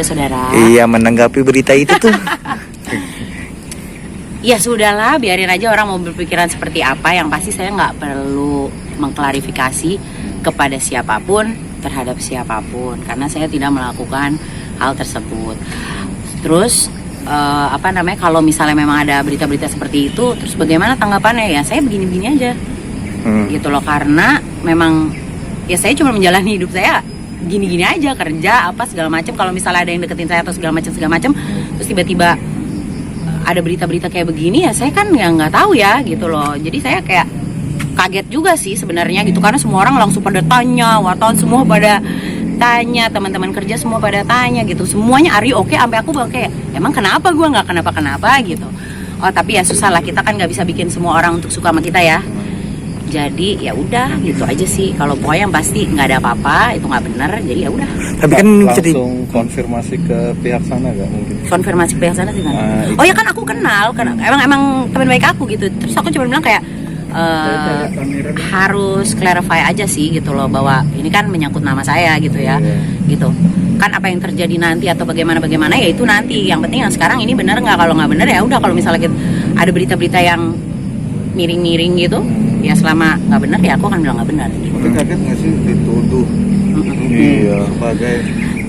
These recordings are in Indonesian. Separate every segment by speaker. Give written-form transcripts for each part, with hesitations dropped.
Speaker 1: saudara-saudara.
Speaker 2: Iya, menanggapi berita itu tuh.
Speaker 1: Ya sudahlah, biarin aja orang mau berpikiran seperti apa. Yang pasti saya nggak perlu mengklarifikasi kepada siapapun terhadap siapapun, karena saya tidak melakukan hal tersebut. Terus kalau misalnya memang ada berita-berita seperti itu, terus bagaimana tanggapannya? Ya saya begini-begini aja, gitu loh. Karena memang ya saya cuma menjalani hidup saya gini-gini aja, kerja apa segala macam. Kalau misalnya ada yang deketin saya atau segala macam, terus tiba-tiba ada berita-berita kayak begini, ya saya kan ya nggak tahu ya, gitu loh. Jadi saya kayak kaget juga sih sebenarnya gitu, karena semua orang langsung pada tanya, wartawan semua pada tanya, teman-teman kerja semua pada tanya gitu, semuanya Ari oke, sampai aku kayak emang kenapa gue nggak kenapa gitu. Oh tapi ya susah lah, kita kan nggak bisa bikin semua orang untuk suka sama kita ya. Jadi ya udah gitu aja sih. Kalau pokoknya yang pasti nggak ada apa-apa, itu nggak benar. Jadi ya udah.
Speaker 2: Tapi kan
Speaker 3: langsung konfirmasi ke pihak sana nggak mungkin?
Speaker 1: Konfirmasi ke pihak sana sih kan? Oh ya kan aku kenal, kan emang teman baik aku gitu. Terus aku cuma bilang kayak harus clarify aja sih gitu loh, bahwa ini kan menyangkut nama saya gitu ya, gitu. Kan apa yang terjadi nanti atau bagaimana ya itu nanti. Yang penting yang sekarang ini benar nggak? Kalau nggak benar ya udah. Kalau misalnya ada berita-berita yang miring-miring gitu, ya selama nggak benar ya aku akan bilang nggak benar.
Speaker 3: Tapi kaget nggak sih dituduh? Iya, sebagai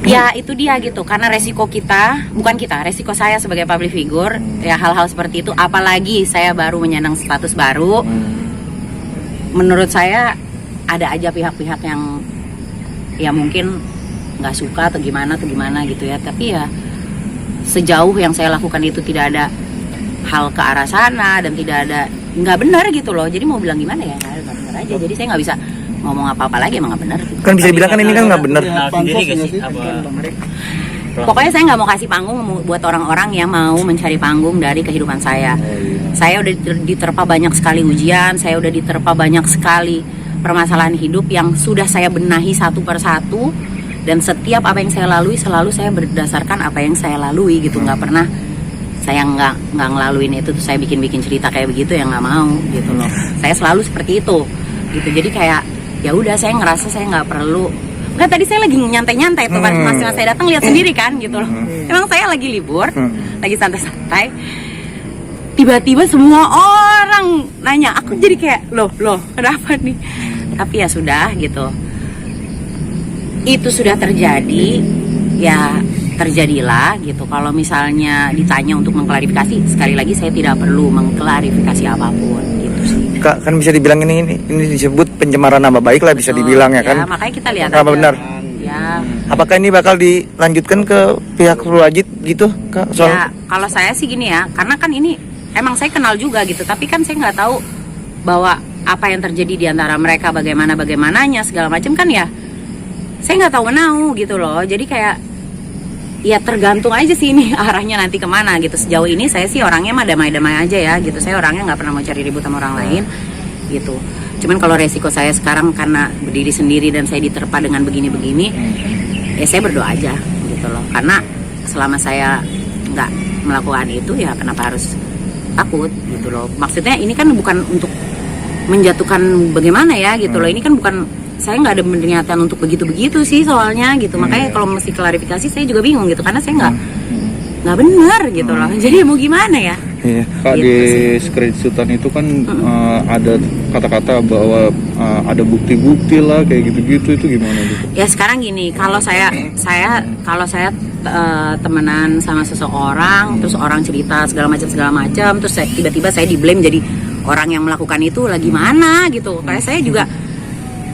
Speaker 1: ya itu dia gitu, karena resiko resiko saya sebagai public figure, ya hal-hal seperti itu. Apalagi saya baru menyandang status baru, menurut saya ada aja pihak-pihak yang ya mungkin nggak suka atau gimana gitu ya. Tapi ya sejauh yang saya lakukan itu tidak ada hal ke arah sana dan tidak ada nggak benar gitu loh. Jadi mau bilang gimana ya, nggak benar aja. Jadi saya nggak bisa ngomong apa-apa lagi, emang nggak benar gitu.
Speaker 2: Kan bisa dibilang kan ini kan nggak benar.
Speaker 1: Pokoknya saya nggak mau kasih panggung buat orang-orang yang mau mencari panggung dari kehidupan saya. Saya udah diterpa banyak sekali ujian, saya udah diterpa banyak sekali permasalahan hidup yang sudah saya benahi satu persatu. Dan setiap apa yang saya lalui selalu saya berdasarkan apa yang saya lalui gitu. Nggak pernah saya nggak ngelaluin itu tuh saya bikin cerita kayak begitu, yang nggak mau gitu loh. Saya selalu seperti itu gitu. Jadi kayak ya udah, saya ngerasa saya nggak perlu. Kan tadi saya lagi nyantai tuh pas saya datang, lihat sendiri kan gitu loh. Emang saya lagi libur, lagi santai-santai. Tiba-tiba semua orang nanya, aku jadi kayak loh kenapa nih? Tapi ya sudah gitu. Itu sudah terjadi, ya terjadilah gitu. Kalau misalnya ditanya untuk mengklarifikasi, sekali lagi saya tidak perlu mengklarifikasi apapun gitu sih.
Speaker 2: Kak, kan bisa dibilang ini disebut pencemaran nama baik lah. Betul, bisa dibilang ya kan.
Speaker 1: Makanya kita lihat
Speaker 2: apa
Speaker 1: aja.
Speaker 2: Benar.
Speaker 1: Ya.
Speaker 2: Apakah ini bakal dilanjutkan ke pihak berwajib gitu, Kak?
Speaker 1: Ya, kalau saya sih gini ya, karena kan ini emang saya kenal juga gitu, tapi kan saya nggak tahu bahwa apa yang terjadi di antara mereka, bagaimananya segala macam kan ya. Saya nggak tahu menau gitu loh. Jadi kayak ya tergantung aja sih ini arahnya nanti kemana gitu. Sejauh ini saya sih orangnya mah damai-damai aja ya gitu. Saya orangnya nggak pernah mau cari ribut sama orang lain gitu. Cuman kalau resiko saya sekarang karena berdiri sendiri dan saya diterpa dengan begini-begini, ya saya berdoa aja gitu loh. Karena selama saya nggak melakukan itu, ya kenapa harus takut gitu loh. Maksudnya ini kan bukan untuk menjatuhkan bagaimana ya gitu loh. Ini kan bukan, saya nggak ada niatan untuk begitu-begitu sih soalnya gitu. Makanya kalau mesti klarifikasi saya juga bingung gitu, karena saya nggak benar gitu loh. Jadi mau gimana ya?
Speaker 2: Iya.
Speaker 3: Kak,
Speaker 1: gitu
Speaker 3: di screenshotan itu kan ada kata-kata bahwa ada bukti-bukti lah kayak gitu-gitu, itu gimana gitu?
Speaker 1: Ya sekarang gini, kalau saya temenan sama seseorang, terus orang cerita segala macam, terus tiba-tiba saya di-blame jadi orang yang melakukan itu, lagi mana gitu. Kayak saya juga,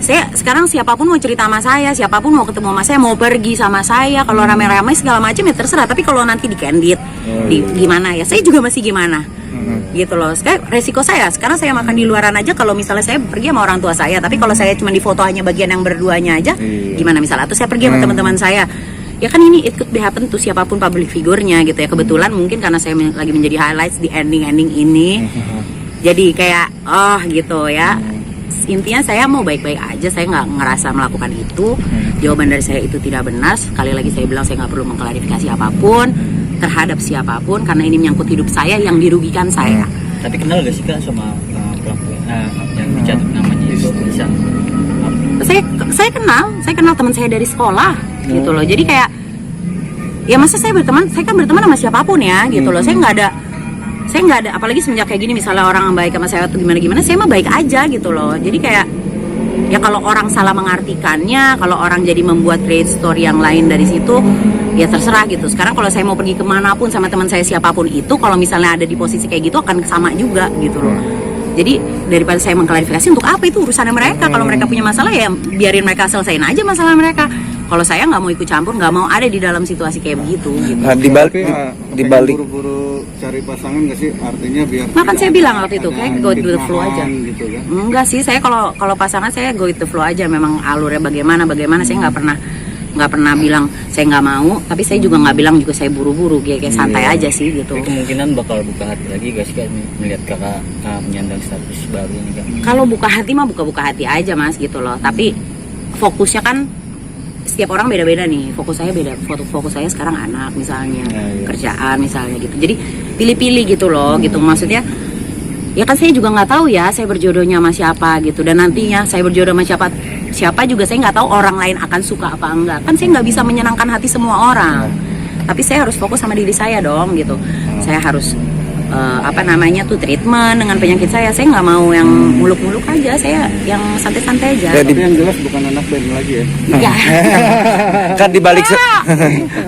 Speaker 1: saya sekarang siapapun mau cerita sama saya, siapapun mau ketemu sama saya, mau pergi sama saya, kalau rame-rame segala macam ya terserah. Tapi kalau nanti di-candid, gimana ya, saya juga masih gimana gitu loh. Sekarang resiko saya, sekarang saya makan di luaran aja. Kalau misalnya saya pergi sama orang tua saya, tapi kalau saya cuma di foto hanya bagian yang berduanya aja, gimana misalnya? Atau saya pergi sama teman-teman saya, ya kan ini it could be happen tuh siapapun public figure-nya gitu ya. Kebetulan mungkin karena saya lagi menjadi highlights di ending ini, jadi kayak gitu ya. Intinya saya mau baik-baik aja, saya nggak ngerasa melakukan itu. Jawaban dari saya itu tidak benar. Sekali lagi saya bilang, saya nggak perlu mengklarifikasi apapun terhadap siapapun, karena ini menyangkut hidup saya yang dirugikan saya.
Speaker 4: Tapi kenal gak sih Kak sama pelaku yang dicatut namanya itu bisa?
Speaker 1: Saya kenal teman saya dari sekolah gitu loh. Jadi kayak ya masa saya kan berteman sama siapapun ya gitu loh. Saya nggak ada apalagi semenjak kayak gini, misalnya orang baik sama saya atau gimana saya mah baik aja gitu loh. Jadi kayak ya kalau orang salah mengartikannya, kalau orang jadi membuat create story yang lain dari situ, ya terserah gitu. Sekarang kalau saya mau pergi kemanapun sama teman saya siapapun itu, kalau misalnya ada di posisi kayak gitu akan sama juga gitu loh. Jadi daripada saya mengklarifikasi, untuk apa, itu urusannya mereka. Kalau mereka punya masalah ya biarin mereka selesaiin aja masalah mereka. Kalau saya nggak mau ikut campur, nggak mau ada di dalam situasi kayak begitu. Gitu.
Speaker 2: Nah, di balik
Speaker 3: buru-buru cari pasangan nggak sih, artinya biar
Speaker 1: Makan saya bilang waktu itu kayak go with the flow aja.
Speaker 3: Gitu, kan?
Speaker 1: Enggak sih, saya kalau pasangan saya go with the flow aja. Memang alurnya bagaimana saya nggak pernah bilang saya nggak mau, tapi saya juga nggak bilang juga saya buru-buru, kayak santai aja sih gitu.
Speaker 4: Tapi kemungkinan bakal buka hati lagi gak sih Kak, melihat kakak menyandang status baru ini Kak?
Speaker 1: Kalau buka hati mah buka hati aja Mas gitu loh. Tapi fokusnya kan setiap orang beda-beda nih. Fokus saya beda. Fokus saya sekarang anak misalnya, kerjaan misalnya gitu. Jadi pilih-pilih gitu loh, gitu maksudnya. Ya kan saya juga nggak tahu ya saya berjodohnya sama siapa gitu, dan nantinya saya berjodoh sama siapa juga saya nggak tahu orang lain akan suka apa enggak. Kan saya nggak bisa menyenangkan hati semua orang. Tapi saya harus fokus sama diri saya dong gitu. Saya harus treatment dengan penyakit saya. Saya nggak mau yang muluk-muluk aja, saya yang santai-santai aja.
Speaker 3: Tapi yang jelas bukan anak band lagi ya.
Speaker 1: Ya.
Speaker 2: kan di balik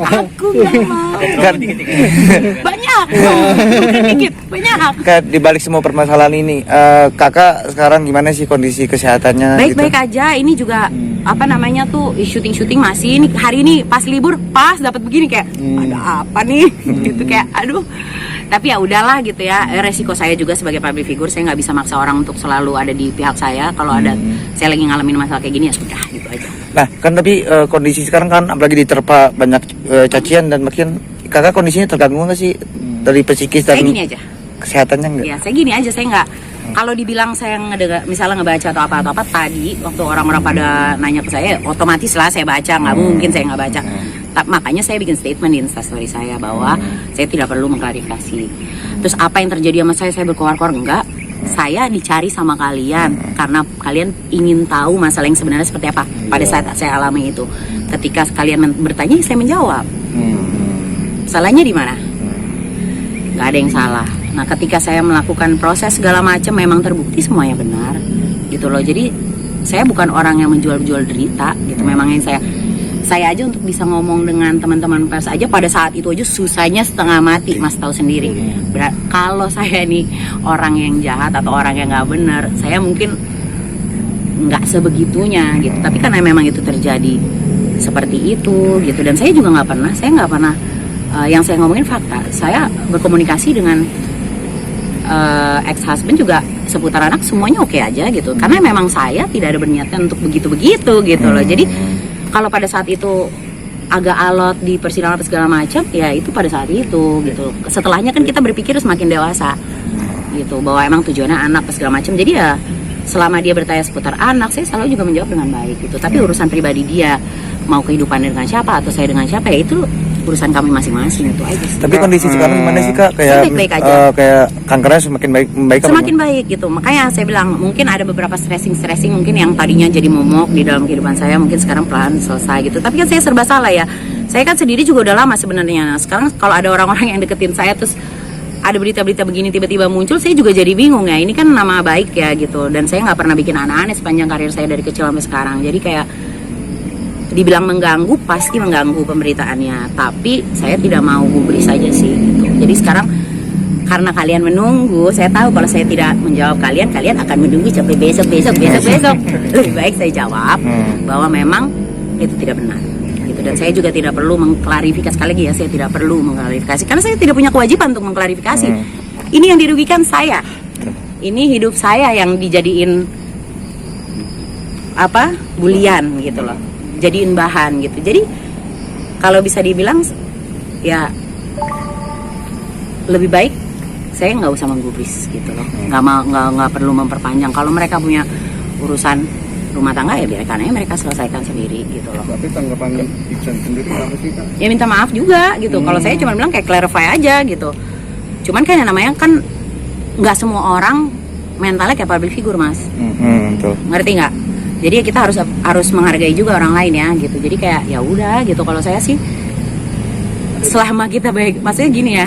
Speaker 1: Aku nggak mau.
Speaker 2: kan
Speaker 1: Banyak. Bukan dikit, banyak.
Speaker 2: kan di balik semua permasalahan ini, kakak sekarang gimana sih kondisi kesehatannya?
Speaker 1: Baik-baik aja. Ini juga syuting masih. Ini hari ini pas libur, pas dapat begini kayak ada apa nih? Gitu kayak aduh. Tapi ya udahlah gitu ya, resiko saya juga sebagai public figure, saya nggak bisa maksa orang untuk selalu ada di pihak saya. Kalau ada saya lagi ngalamin masalah kayak gini ya sudah gitu aja.
Speaker 2: Nah kan tapi kondisi sekarang kan apalagi diterpa banyak cacian dan makin, kakak kondisinya terganggu nggak sih dari psikis dan
Speaker 1: Saya gini aja.
Speaker 2: kesehatannya nggak?
Speaker 1: Ya saya gini aja, saya nggak. Kalau dibilang saya misalnya ngebaca atau apa tadi waktu orang-orang pada nanya ke saya, otomatis lah saya baca, nggak mungkin saya nggak baca. Makanya saya bikin statement di Instastory saya bahwa saya tidak perlu mengklarifikasi. Terus apa yang terjadi sama saya berkoar-koar, enggak. Saya dicari sama kalian karena kalian ingin tahu masalah yang sebenarnya seperti apa pada saat saya alami itu. Ketika kalian bertanya, saya menjawab. Salahnya di mana? Nggak ada yang salah. Nah, ketika saya melakukan proses segala macam, memang terbukti semuanya benar, gitu loh. Jadi saya bukan orang yang menjual-jual derita, gitu. Memang yang saya aja untuk bisa ngomong dengan teman-teman pers aja pada saat itu aja susahnya setengah mati, Mas tahu sendiri. Kalau saya nih orang yang jahat atau orang yang nggak benar, saya mungkin nggak sebegitunya gitu. Tapi karena memang itu terjadi seperti itu gitu, dan saya juga nggak pernah yang saya ngomongin fakta. Saya berkomunikasi dengan ex-husband juga seputar anak, semuanya oke aja gitu. Karena memang saya tidak ada berniatkan untuk begitu-begitu gitu loh. Jadi kalau pada saat itu agak alot di persidangan apa segala macam, ya itu pada saat itu gitu. Setelahnya kan kita berpikir semakin dewasa gitu, bahwa emang tujuannya anak apa segala macam. Jadi ya selama dia bertanya seputar anak, saya selalu juga menjawab dengan baik gitu. Tapi urusan pribadi dia, mau kehidupan dengan siapa atau saya dengan siapa, ya itu urusan kami masing-masing, itu aja sih.
Speaker 2: Tapi kondisi sekarang gimana sih kak? Kayak
Speaker 1: baik-baik aja.
Speaker 2: Kayak kankernya semakin baik
Speaker 1: Semakin baik gitu. Makanya saya bilang mungkin ada beberapa stressing mungkin yang tadinya jadi momok di dalam kehidupan saya, mungkin sekarang pelan selesai gitu. Tapi kan saya serba salah ya. Saya kan sendiri juga udah lama sebenarnya. Nah, sekarang kalau ada orang-orang yang deketin saya terus ada berita-berita begini tiba-tiba muncul, saya juga jadi bingung ya. Ini kan nama baik ya gitu. Dan saya nggak pernah bikin aneh-aneh sepanjang karir saya dari kecil sampai sekarang. Jadi kayak dibilang mengganggu, pasti mengganggu pemberitaannya, tapi saya tidak mau gubris saja sih gitu. Jadi sekarang karena kalian menunggu, saya tahu kalau saya tidak menjawab kalian akan menunggu sampai besok. Lebih baik saya jawab bahwa memang itu tidak benar gitu. Dan saya juga tidak perlu mengklarifikasi, sekali lagi ya, saya tidak perlu mengklarifikasi karena saya tidak punya kewajiban untuk mengklarifikasi. Ini yang dirugikan saya, ini hidup saya yang dijadiin bulian gitu loh, jadiin bahan gitu. Jadi kalau bisa dibilang ya lebih baik saya nggak usah menggubris gitu loh, nggak perlu memperpanjang. Kalau mereka punya urusan rumah tangga ya biarkan aja mereka selesaikan sendiri gitu loh.
Speaker 3: Tapi tanggapan Iksan sendiri apa sih kak?
Speaker 1: Ya minta maaf juga gitu. Kalau saya cuma bilang kayak clarify aja gitu. Cuman kan yang namanya kan nggak semua orang mentalnya kayak public figure, Mas.
Speaker 2: Betul.
Speaker 1: Ngerti nggak? Jadi kita harus menghargai juga orang lain ya gitu. Jadi kayak ya udah gitu. Kalau saya sih selama kita baik, maksudnya gini ya,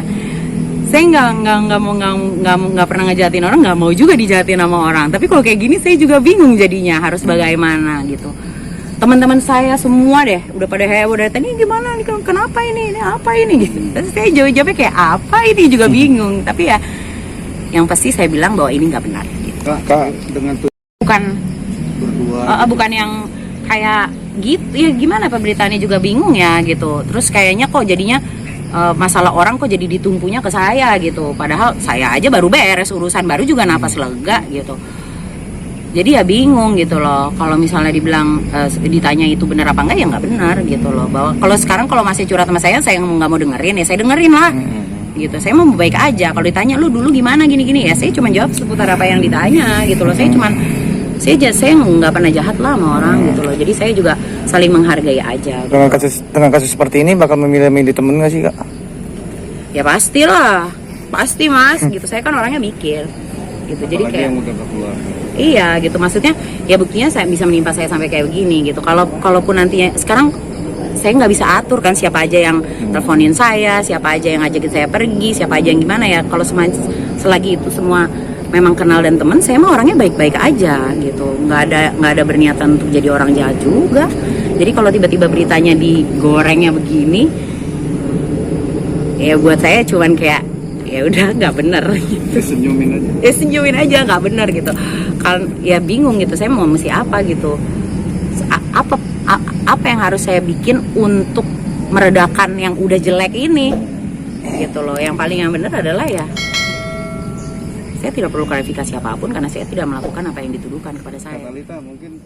Speaker 1: saya nggak pernah ngejahatin orang, nggak mau juga dijahatin sama orang. Tapi kalau kayak gini saya juga bingung jadinya harus bagaimana gitu. Teman-teman saya semua deh udah pada heboh dari tadi, gimana nih, kenapa ini apa ini gitu. Terus saya jawabnya kayak apa ini juga bingung. Tapi ya yang pasti saya bilang bahwa ini nggak benar gitu.
Speaker 3: Kak, dengan tuh
Speaker 1: Bukan
Speaker 3: berdua
Speaker 1: bukan yang kayak gitu ya, gimana pemberitaannya juga bingung ya gitu. Terus kayaknya kok jadinya masalah orang kok jadi ditumpunya ke saya gitu, padahal saya aja baru beres urusan, baru juga napas lega gitu. Jadi ya bingung gitu loh, kalau misalnya dibilang ditanya itu benar apa enggak, ya nggak benar gitu loh. Bahwa kalau sekarang kalau masih curhat sama saya nggak mau dengerin, ya saya dengerin lah gitu. Saya mau baik aja. Kalau ditanya lu dulu gimana gini-gini, ya saya cuma jawab seputar apa yang ditanya gitu loh. Saya nggak pernah jahat lah sama orang gitu loh. Jadi saya juga saling menghargai aja gitu.
Speaker 2: Dengan kasus seperti ini bakal memilih temen nggak sih Kak?
Speaker 1: Ya pastilah, pasti mas gitu. Saya kan orangnya mikir gitu. Jadi
Speaker 3: apalagi
Speaker 1: kayak
Speaker 3: yang udah gak keluar.
Speaker 1: iya gitu, maksudnya ya buktinya saya bisa menimpa saya sampai kayak begini gitu. Kalaupun nantinya, sekarang saya nggak bisa atur kan siapa aja yang teleponin saya, siapa aja yang ngajakin saya pergi, siapa aja yang gimana ya. Kalau selagi itu semua memang kenal dan teman, saya mah orangnya baik-baik aja gitu. Nggak ada berniatan untuk jadi orang jahat juga. Jadi kalau tiba-tiba beritanya digorengnya begini, ya buat saya cuman kayak ya udah nggak bener gitu.
Speaker 3: Senyumin aja.
Speaker 1: Ya senyumin aja, nggak bener gitu. Kan ya bingung gitu, saya mau mesti apa gitu. Apa yang harus saya bikin untuk meredakan yang udah jelek ini gitu loh. Yang paling yang bener adalah ya saya tidak perlu klarifikasi apapun karena saya tidak melakukan apa yang dituduhkan kepada saya.
Speaker 3: Kak Talita, mungkin